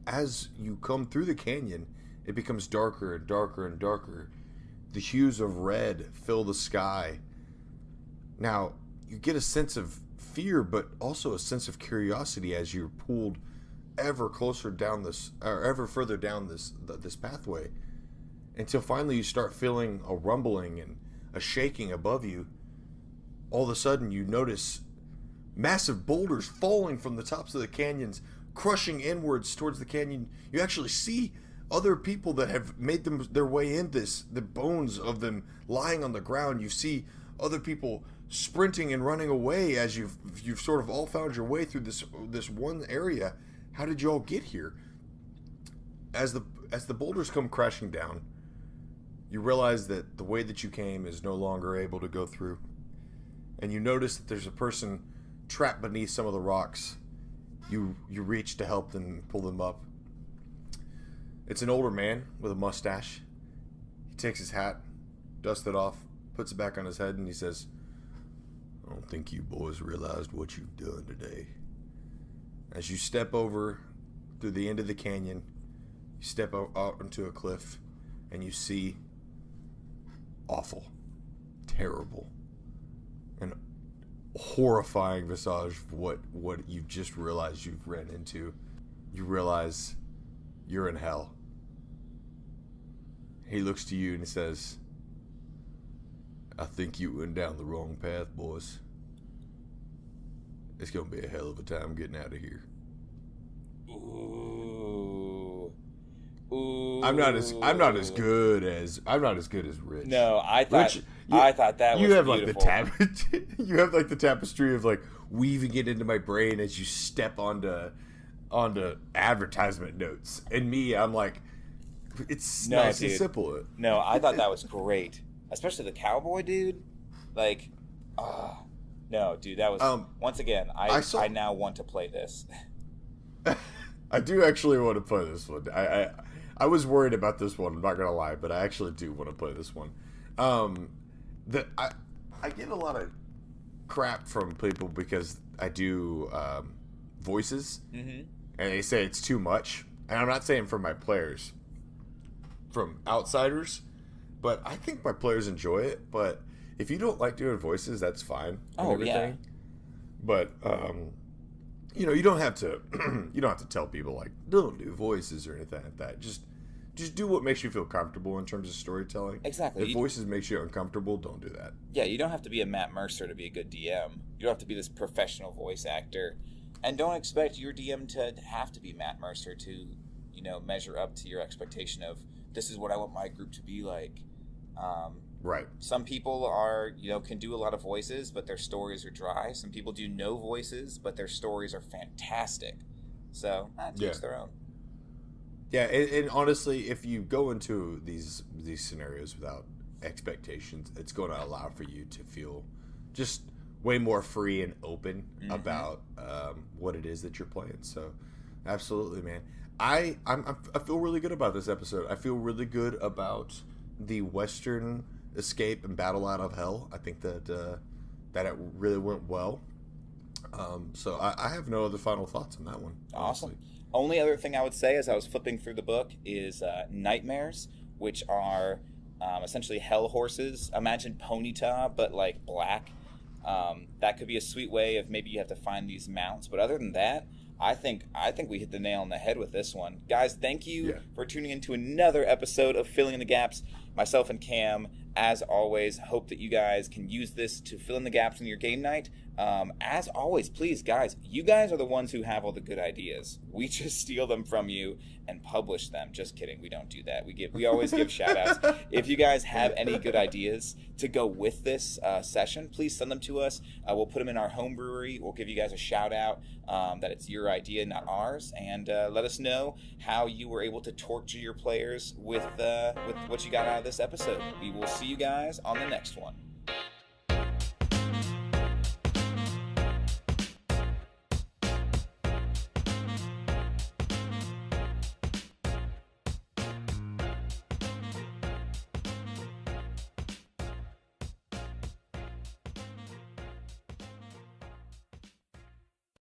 as you come through the canyon, it becomes darker and darker and darker. The hues of red fill the sky. Now, you get a sense of fear, but also a sense of curiosity as you're pulled ever closer down this, or ever further down this pathway, until finally you start feeling a rumbling and a shaking above you. All of a sudden, you notice massive boulders falling from the tops of the canyons, crushing inwards towards the canyon. You actually see other people that have made their way in this, the bones of them lying on the ground. You see other people sprinting and running away as you've sort of all found your way through this one area. How did you all get here? As the boulders come crashing down, you realize that the way that you came is no longer able to go through. And you notice that there's a person trapped beneath some of the rocks. You reach to help them, pull them up. It's an older man with a mustache. He takes his hat, dusts it off, puts it back on his head, and he says, "I don't think you boys realized what you've done today." As you step over through the end of the canyon, you step out onto a cliff, and you see awful, terrible, and horrifying visage of what you've just realized you've ran into. You realize you're in hell. He looks to you and he says, "I think you went down the wrong path, boys. It's gonna be a hell of a time getting out of here." Ooh. I'm not as good as Rich. No, I thought that was you have beautiful. you have like the tapestry of like weaving it into my brain as you step onto advertisement notes. And me, I'm like, it's nice and simple. No, I thought that was great, especially the cowboy dude. Like, no, dude, that was once again. I now want to play this. I do actually want to play this one. I was worried about this one. I'm not gonna lie, but I actually do want to play this one. I get a lot of crap from people because I do voices, and they say it's too much. And I'm not saying from my players, from outsiders, but I think my players enjoy it. But if you don't like doing voices, that's fine. Oh, yeah. But you don't have to you don't have to tell people like don't do voices or anything like that. Just do what makes you feel comfortable in terms of storytelling. Exactly. If voices makes you uncomfortable, don't do that. Yeah, you don't have to be a Matt Mercer to be a good DM. You don't have to be this professional voice actor. And don't expect your DM to have to be Matt Mercer to, measure up to your expectation of this is what I want my group to be like. Right. Some people are, can do a lot of voices, but their stories are dry. Some people do no voices, but their stories are fantastic. So, to each their own. Yeah, and honestly, if you go into these scenarios without expectations, it's going to allow for you to feel just way more free and open about what it is that you're playing. So, absolutely, man. I feel really good about this episode. I feel really good about the Western escape and battle out of hell. I think that it really went well. So I have no other final thoughts on that one. Awesome. Honestly. Only other thing I would say as I was flipping through the book is nightmares, which are essentially hell horses. Imagine Ponyta, but like black. That could be a sweet way of maybe you have to find these mounts. But other than that, I think we hit the nail on the head with this one. Guys, thank you for tuning into another episode of Filling in the Gaps. Myself and Cam, as always, hope that you guys can use this to fill in the gaps in your game night. As always, please, guys, you guys are the ones who have all the good ideas. We just steal them from you and publish them. Just kidding. We don't do that. We always give shout outs. If you guys have any good ideas to go with this session, please send them to us. We'll put them in our home brewery. We'll give you guys a shout out that it's your idea, not ours. And let us know how you were able to torture your players with what you got out of this episode. We will see you guys on the next one.